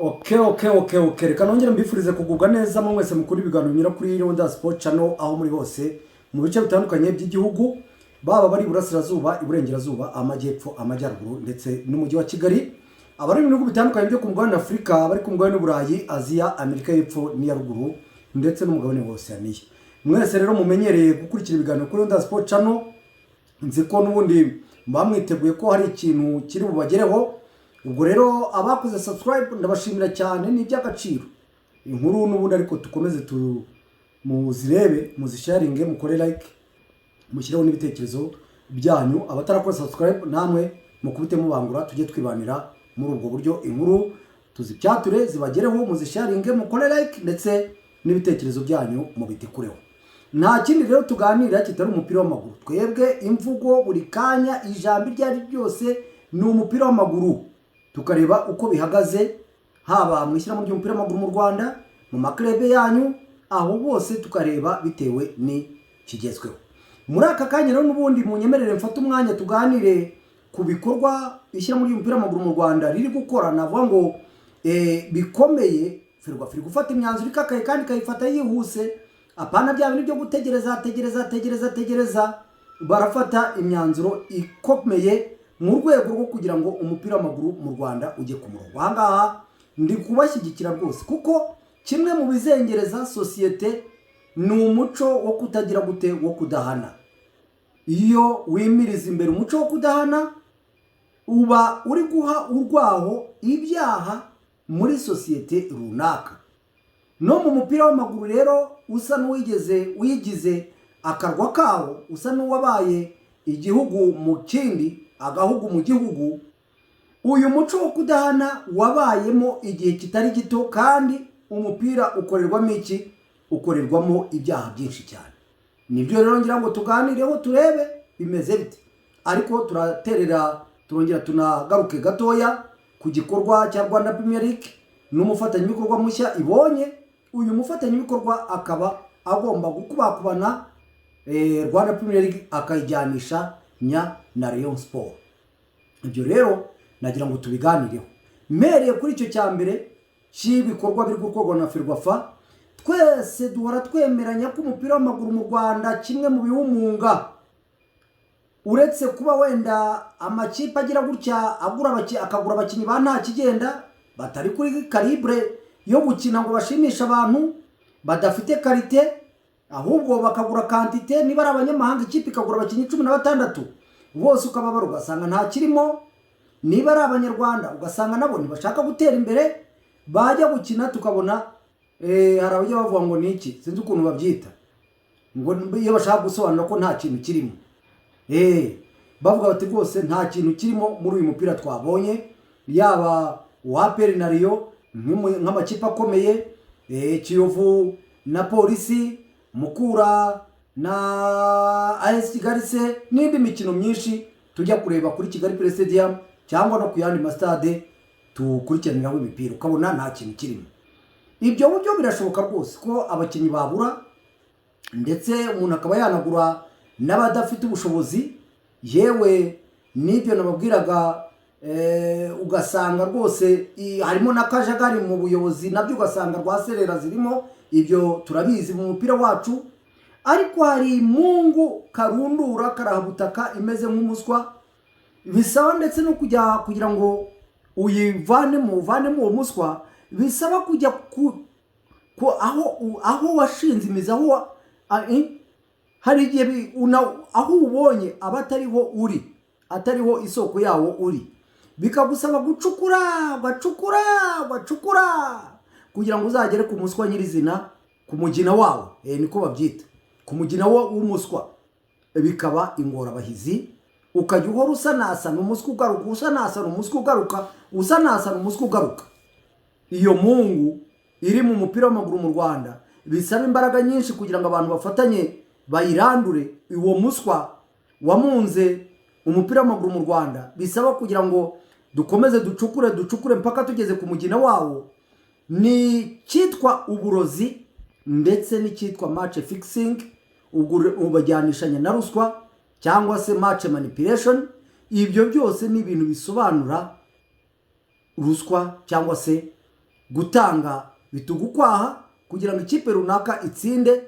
Okay. Reka nongere mbifurize kugubwa neza mu mwese mukuru ibiganiro binyura kuri Ronda Sport Channel aho muri hose mu bice bitandukanye by'igihugu baba bari burasirazuba, iburengerazuba, amajyepfo, amajyaruguru ndetse n'umujyi wa Kigali. Abari mu bihugu bitandukanye byo ku mugabane Afrika, bari ku mugabane w'Uburayi, Aziya, Amerika y'Epfo n'iya ruguru ndetse n'umugabane wa Oceania. Mwese rero mumenyereye gukurikira ibiganiro kuri Ronda Sport Channel. Nzi ko n'ubundi bamwiteguye ko hari ikintu kiri bubagereho. Ubwo rero abakoze subscribe ndabashimira cyane, ni iby'agaciro. Inkuru n'ubundi ariko tukomeze muzirebe, muzisharinge, mukore like, mushireho n'ibitekerezo byanyu. Abatarakora subscribe namwe mukubite mubangura, tujye twibanira muri ubwo buryo. Inkuru tuzipyature zibagereho, muzisharinge, mukore like ndetse n'ibitekerezo byanyu mubitikureho. Nta kindi rero tuganira kitari umupira w'amaguru. Twebwe imvugo buri kanya, ijambo ryari ryose ni umupira w'amaguru. Tukareba uko bihagaze haba mwishyira mu ry'umupira w'amaguru mu Rwanda, mu maklebe yanyu, aho bose tukareba bitewe ni kigezweho. Muri aka kanya rero n'ubundi munyemerere mfata umwanya tuganire ku bikorwa ishyira mu ry'umupira w'amaguru mu Rwanda riri gukora. Navuga ngo bikomeye. Ferwafa gufata imyanzuro ikakaye kandi kayifata yihuse. Apana bya bintu byo gutegereza. Barafata imyanzuro ikomeye mu rwego rwo kugira ngo umupira w'amaguru mu Rwanda ujye ku murongo. Ahangaha ndi kubashyigikira rwose, kuko kimwe mu bizengereza sosiyete ni umuco wo kutagira gute, wo kudahana. Iyo wimiriza imbere umuco wo kudahana, uba uri guha urwaho ibyaha muri sosiyete runaka. No mu mupira w'amaguru rero usa wigize akarwa kawo, usa n'uwabaye igihugu mu kindi, agahugu mu gihugu. Uyu muco wo kudahana wabayemo igihe kitari gito, kandi umupira ukorerwamo iki? Ukorerwamo ibyaha byinshi cyane. Nibyo rero ngira ngo tuganireho turebe bimeze bite. Ariko turongera tunagaruke gatoya ku gikorwa cya Rwanda Premier League n'umufatanyabikorwa mushya ibonye. Uyu mufatanyabikorwa akaba agomba gukubakubana Rwanda Premier League akayijyanisha na Rayon Sport. Ibyo rero nagira ngo tubiganireho. Mereye kuri icyo cya mbere cy'ibikorwa biri gukorwa na Ferwafa. Twese duhora twemeranya ko umupira w'amaguru mu Rwanda kimwe mu biwumunga, uretse kuba wenda amakipe agira gutya akagura abakinnyi ba nta kigenda, batari kuri calibre yo gukina ngo bashimisha abantu, badafite karite, ahubwo bakagura quantité. Niba ari abanyamahanga ikipe ikagura abakinnyi 16 bose ukababara ugasanga nta kirimo. Niba ari abanyarwanda ugasanga nabo ntibashaka gutera imbere, bajya gukina tukabona hari abajya bavuga ngo ni iki, sinzi ukuntu babyita, ngo iyo bashaka gusobanura ko nta kintu kirimo. Bavuga bati rwose nta kintu kirimo muri uyu mupira twabonye, yaba APR na Rayon nk'amakipe akomeye, Kiyovu na Polisi, Mukura na AS Kigali se n'indi mikino myinshi tujya kureba kuri Kigali Play Stadium cyangwa no ku yandi mastade tukurikiraniraho imipira, ukabona nta kintu kirimo. Ibyo buryo birashoboka rwose ko abakinnyi babura, ndetse umuntu akaba yanagura n'abadafite ubushobozi. Yewe n'ibyo nababwiraga, ugasanga rwose harimo n'akajagari mu buyobozi, nabyo ugasanga rwaserera zirimo. Ibyo turabizi mu mupira wacu. Ariko hari mungu karundura karahabutaka imeze nk'umuswa, bisaba ndetse no kugira ngo uvanemo uwo muswa, bisaba kujya aho washinze imizi, hari igihe aho ubonye aba atariho isoko yawo uri, bikagusaba gacukura kugira ngo uzagere ku muswa nyirizina, ku mugina wawo, niko babyita, ku mugina w'umuswa. Bikaba ingorabahizi, ukajya uhora usanasana umuswa ugaruka, usanasana umuswa ugaruka, usanasana umuswa ugaruka. Iyo mungu iri mu mupira w'amaguru mu Rwanda, bisaba imbaraga nyinshi kugira ngo abantu bafatanye bayirandure. Uwo muswa wamunze umupira w'amaguru mu Rwanda, bisaba kugira ngo dukomeze ducukure mpaka tugeze ku mugina wawo. Ni cyitwa uburozi ndetse n'icyitwa match fixing, ubajyanishanya na ruswa cyangwa se match manipulation. Ibyo byose ni ibintu bisobanura ruswa cyangwa se gutanga bitugukwaha kugira ngo ikipe runaka itsinde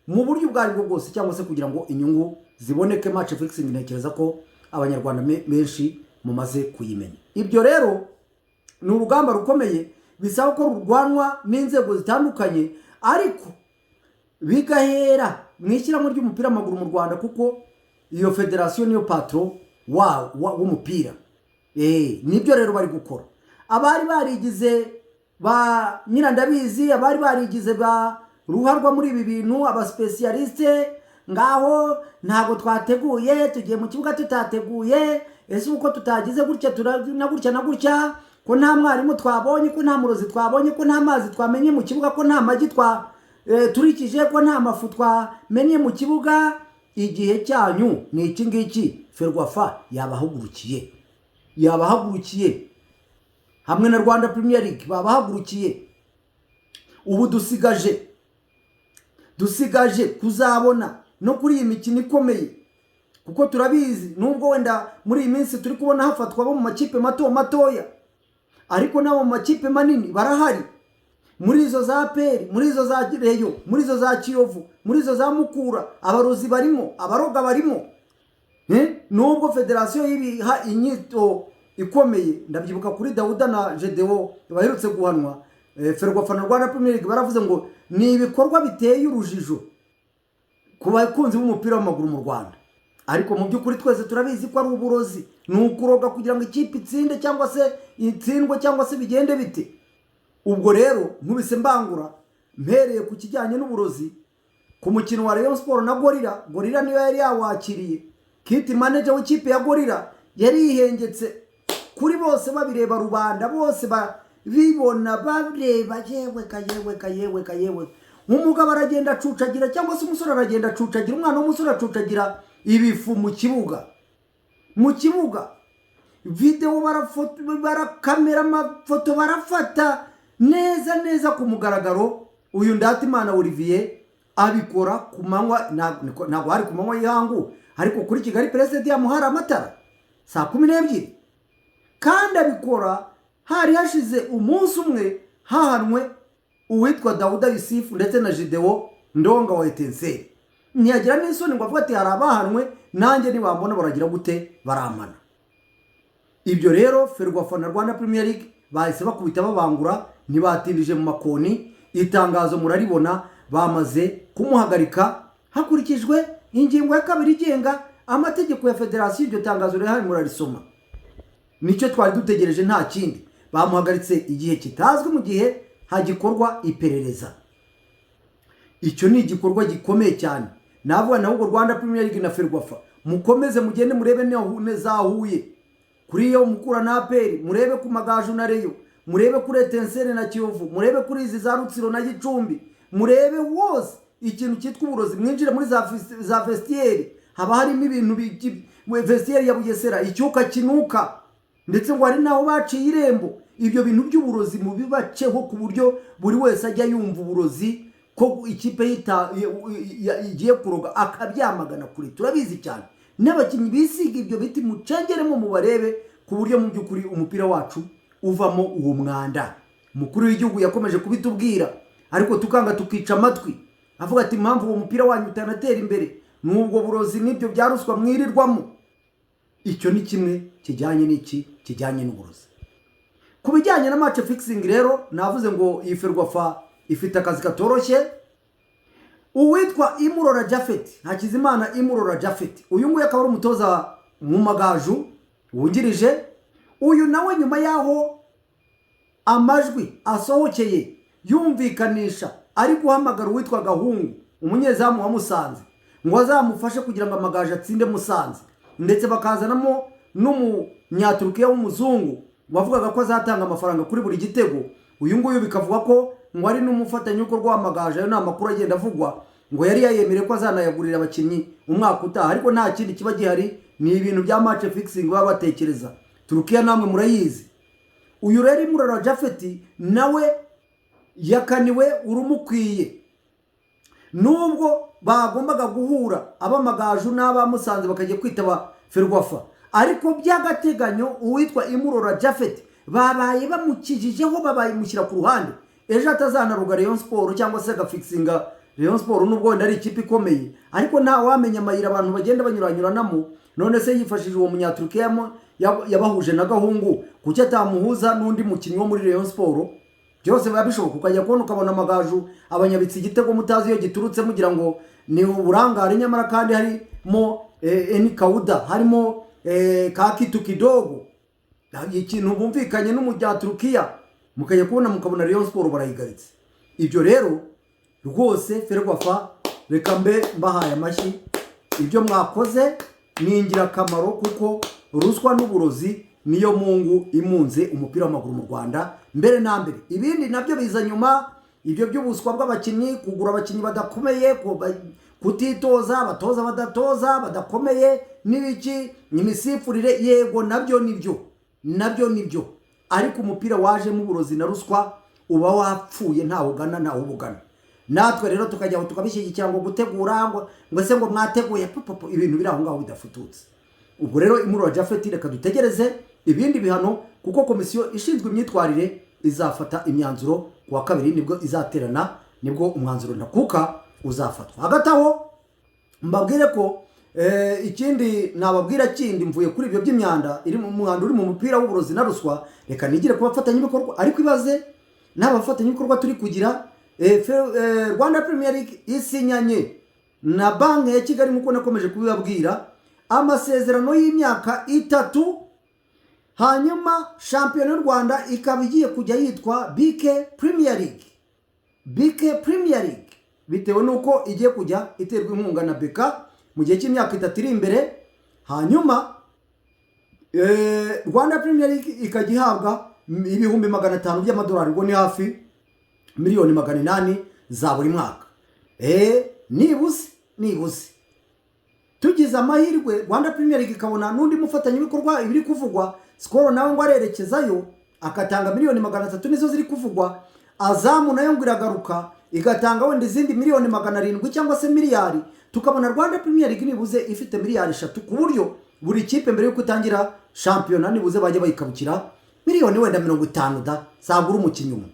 mu buryo ubwo aribwo bwose, cyangwa se kugira ngo inyungu ziboneke. Match fixing ntekereza ko abanyarwanda benshi mumaze kuyimenya. Ibyo rero ni urugamba rukomeye bisaba ko rurwanwa n'inzego zitandukanye, ariko bigahera mu ishyirahamwe ry'umupira w'amaguru mu Rwanda, kuko iyo federasiyo niyo patron w'umupira. Nibyo rero bari gukora. Abari barigize ba Nyirandabizi, abari barigize ba ruharwa muri ibi bintu, aba specialiste ngaho ntago twateguye, tugiye mu kibuga tutateguye, ese uko tutagize gutya na gutya na gutya, ko nta mwarimu twabonye, ko nta murozi twabonye, ko nta mazi twamenye mu kibuga, ko nta magi turikije, ko nta mafu twamenye mu kibuga. Igihe cyanyu ni iki ngiki. Ferwafa yabahagurukiye hamwe na Rwanda Premier League babahagurukiye. Ubu dusigaje kuzabona no kuri iyi mikino ikomeye, kuko turabizi nubwo wenda muri iyi minsi turi kubona hafatwa bo mu makipe matoya, ariko nabo mu makipe manini barahari. Muri izo za Peri, muri izo za Reyo, muri izo za Kiyovu, muri izo za Mukura, abarozi barimo, abaroga barimo. Nubwo federasiyo yibiha inyito ikomeye, ndabyibuka kuri Dauda na Jedeo baherutse guhanwa, Ferwafa na Rwanda Premier League baravuze ngo ni ibikorwa biteye urujijo ku bakunzi b'umupira w'amaguru mu Rwanda. Ariko mu by'ukuri twese turabizi ko ari uburozi, ni ukuroga kugira ngo ikipe itsinde cyangwa se itsindwe cyangwa se bigende bite. Ubwo rero nkubise mbangura mpereye ku kijyanye n'uburozi ku mukino wa Rayon Sport na Gorilla niyo yari yawakiriye. Kit manager w'ikipe ya Gorilla yari yihengetse kuri bose, babireba rubanda bose bibona bareba, yewe umugabo aragenda acucagira, cyangwa se umusore aragenda acucagira, umwana w'umusore acucagira ibifu mu kibuga. Video barakamera, amafoto barafata neza ku mugaragaro. Uyu Ndatimana Olivier abikora ku manywa, ntabwo hari ku manywa y'ihangu, ariko kuri Kigali President yamuhara amatara saa 12, kandi abikora hari hashize umunsi umwe hahanwe uwitwa Dauda Yusufu ndetse na Jideo Ndonga wa Etincelle. Ntiyagira n'isoni ngo avuga ati hari abahanwe nanjye nibambona baragira gute baramana. Ibyo rero Ferwafa na Rwanda Premier League bahise bakubita babangura, ntibatindije mu makoni. Itangazo muraribona, bamaze kumuhagarika hakurikijwe ingingo ya 2 igenga amategeko ya federasiyo. Iryo tangazo rero murarisoma, nicyo twari dutegereje, nta kindi. Bamuhagaritse igihe kitazwi mu gihe hagikorwa iperereza. Icyo ni igikorwa gikomeye cyane. Navuga na ubwo Rwanda Premier League na Ferwafa mukomeze mugende murebe zahuye kuri yo Mukura na Peri, murebe ku Magaju na Reyo, murebe kuri Etincelle na Kiyovu, murebe kuri izi za Rutsiro na Gicumbi, murebe wose ikintu cyitwa uburozi. Mwinjire muri za vestiaire, haba harimo ibintu vestiaire ya Bugesera icyuka kinuka, ndetse ngo hari naho baciye irembo. Ibyo bintu by'uburozi mu bibaceho ku buryo buri wese ajya yumva uburozi ko ikipe igiye kuroga akabyamagana kure. Turabizi cyane n'abakinnyi bisiga ibyo biti mucengeremo mubarebe, ku buryo mu by'ukuri umupira wacu uvamo uwo mwanda. Umukuru w'igihugu yakomeje kubitubwira, ariko tukanga tukica amatwi, avuga ati impamvu uwo mupira wanyu utanatera imbere n'ubwo burozi n'ibyo byaruswa mwirirwamo. Icyo ni kimwe kijyanye n'uburozi. Ku bijyanye na match fixing rero navuze ngo iyi Ferwafa ifite akazi katoroshye. Uwitwa Imurora Japhet, Hakizimana Imurora Japhet, uyu nguyu akaba ari umutoza mu Magaju wungirije. Uyu nawe nyuma yaho amajwi asohokeye yumvikanisha ari guhamagara uwitwa Gahungu, umunyezamu wa Musanze, ngo azamufashe kugira ngo Amagaju atsinde Musanze, ndetse bakazanamo n'umunyaturukiya w'umuzungu wavugaga ko azatanga amafaranga kuri buri gitego. Uyu nguyu bikavuga ko ngo ari n'umufatanyuko Amagaju. Ayo ni amakuru agenda avugwa, ngo yari yayemereye ko azanayagurira abakinnyi umwaka utaha, ariko nta kindi kiba gihari, ni ibintu bya match fixing baba batekereza. Turukiya namwe murayizi. Uyu rero Imurora Japhet nawe yakaniwe urumukwiye, nubwo bagombaga guhura ab'Amagaju n'abamusanze bakajya kwitaba Ferwafa, ariko by'agateganyo uwitwa Imurora Japhet babaye bamukijijeho, babaye mushyira ku ruhande, ejo atazanaruga Rayon Sport cyangwa se agafikisinga Rayon Sport nubwo wenda ari ikipe ikomeye, ariko nta wamenya amayira abantu bagenda banyuranyuranamo. None se yifashije uwo munyaturukiya yabahuje na Gahungu, kuki atamuhuza n'undi mukinnyi wo muri Rayon Sport? Byose biba bishoboka, ukajya kubona ukabona amagaju abanyabitsi igitego mutazi iyo giturutse mugira ngo ni uburangare, nyamara kandi harimo Eni Kauda, harimo Kakitu kidogo, ikintu bumvikanye n'umunyaturukiya, mukajya kubona mukabona Rayon Sport barayigaritse. Ibyo rero rwose Ferwafa reka mbahaye amashyi, ibyo mwakoze ni ingirakamaro, kuko ruswa n'uburozi niyo mungu imunze umupira w'amaguru mu Rwanda mbere na mbere. Ibindi nabyo biza nyuma, ibyo by'ubuswa bw'abakinnyi, kugura abakinnyi badakomeye, kutitoza, abatoza badatoza badakomeye n'ibiki, imisifurire, yego nabyo nibyo, ariko umupira wajemo uburozi na ruswa uba wapfuye, ntawe ugana ntawe ubugana. Natwe rero tukajyaho tukabishyigikira ngo gutegura ngo se ngo mwateguye ibintu biri aho ngaho bidafututse. Ubwo rero Imurora Japhet reka dutegereze ibindi bihano, kuko komisiyo ishinzwe imyitwarire izafata imyanzuro ku wa kabiri, nibwo izaterana, nibwo umwanzuro ntakuka uzafatwa. Hagati aho mbabwire ko ikindi nababwira kindi, mvuye kuri ibyo by'imyanda iri mu mwanda uri mu mupira w'uburozi na ruswa, reka nigire ku bafatanyabikorwa. ariko ibaze n'abafatanyabikorwa turi kugira, Rwanda Premier League isinyanye na banki ya Kigali nk'uko nakomeje kubibabwira amasezerano y'imyaka 3, hanyuma shampiyona y'u Rwanda ikaba igiye kujya yitwa BK Premier League, bitewe nuko igiye kujya iterwa inkunga na BK mu gihe cy'imyaka 3 iri imbere. Hanyuma Rwanda Premier League ikajya ihabwa ibihumbi 500 by'amadolari, ubwo ni hafi miliyoni 800 za buri mwaka. Nibuze tugize amahirwe Rwanda Premier League ikabona n'undi mufatanyabikorwa ibiri kuvugwa, Skol nawe ngo arerekezayo akatanga miliyoni 300 nizo ziri kuvugwa, Azamu nayo ngo iragaruka igatanga wenda izindi miliyoni 700 cyangwa se miliyari, tukabona Rwanda Premier League nibuze ifite miliyari 3, ku buryo buri kipe mbere yo kutangira shampiyona nibuze bajya bayikabukira miliyoni wenda 50 zagura umukinnyi umwe.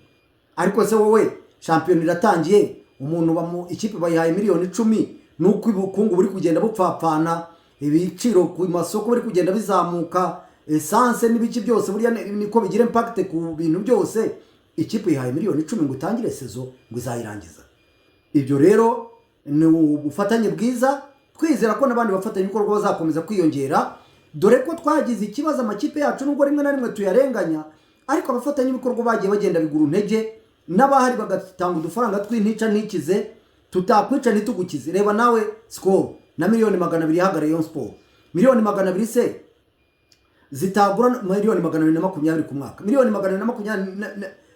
Ariko se wowe shampiyona iratangiye, umuntu ikipe bayihaye miliyoni 10, nuko ubukungu buri kugenda bupfapfana, ibiciro ku masoko buri kugenda bizamuka, essence n'ibiki byose buriya niko bigira impact ku bintu byose. Ikipe yihaye miliyoni 10 ngo utangire sezo ngo izayirangiza. Ibyo rero ni ubufatanye bwiza, twizera ko n'abandi bafatanye ibikorwa bazakomeza kwiyongera, dore ko twagize ikibazo amakipe yacu nubwo rimwe na rimwe tuyarenganya, ariko abafatanye ibikorwa bagiye bagenda bigura intege, n'abahari bagatanga udufaranga tw'intica ntikize, tutakwica ntitugukize. Reba nawe Skol na miliyoni 200 yahaga Rayon Sport, miliyoni 200 se zitagura miliyoni 220 ku mwaka, miliyoni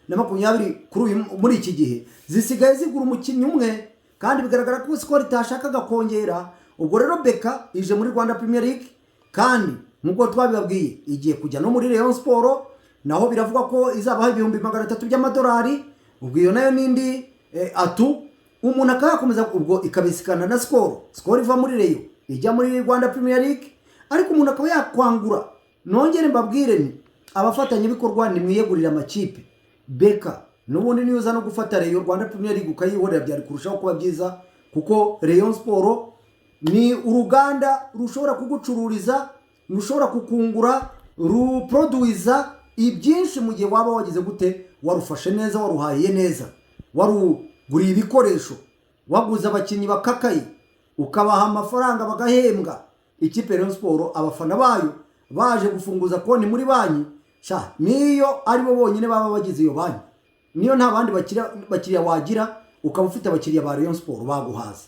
220 kuri muri iki gihe zisigaye zigura umukinnyi umwe, kandi bigaragara ko Skol itashakaga kongera. Ubwo rero Beka ije muri Rwanda Premier League, kandi nkuko twabibabwiye igiye kujya no muri Rayon Sport, naho biravuga ko izabaha ibihumbi 300 by'amadolari. Ubwo iyo nayo nindi umuntu akayakomeza, ubwo ikabisikana na Skol iva muri Rayon ijya muri Rwanda Premier League, ariko umuntu akaba yakwangura. Nongere mbabwire ni abafatanye bikorwa ni mwiyegurira amakipe. Beka nubundi niyo uza no gufata Rayon Rwanda Premier League ukayihorera, byari kurushaho kuba byiza, kuko Rayon Sport ni uruganda rushobora kugucururiza, rushobora kukungura, ruproduiza ibyinshi mu gihe waba wagize gute, warufashe neza, waruhaye neza, waruguriye ibikoresho, waguze abakinnyi bakakaye, ukabaha amafaranga bagahembwa. Ikipe Rayon Sport abafana bayo baje gufunguza konti muri banki, niyo ari bo bonyine baba bagize iyo banki, niyo nta bandi bakiriya wagira, ukaba ufite abakiriya ba Rayon Sport baguhaza.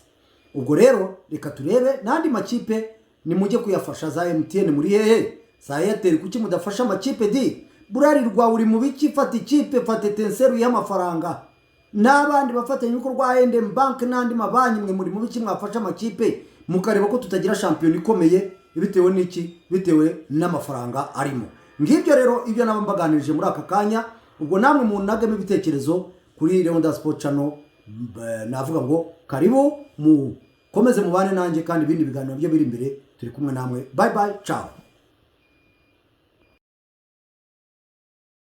Ubwo rero reka turebe n'andi makipe nimujye kuyafasha. Za MTN muri hehe, za Airtel kuki mudafasha amakipe di? Burari rwa uri mu biki? Fata ikipe, fata Tenseru y'amafaranga, n'abandi bafatanye ibikorwa I&M Bank n'andi mabanki, mwe muri mu biki mwafasha amakipe mukareba ko tutagira shampiyona ikomeye bitewe n'iki? Bitewe n'amafaranga arimo. Ngibyo rero ibyo nabambaganirije muri aka kanya. Ubwo namwe mu nagame ibitekerezo kuri Leonda Sport Channel, navuga ngo karibu mukomeze mubane nanjye, kandi ibindi biganiro byo biri imbere turi kumwe namwe. Bye bye, ciao.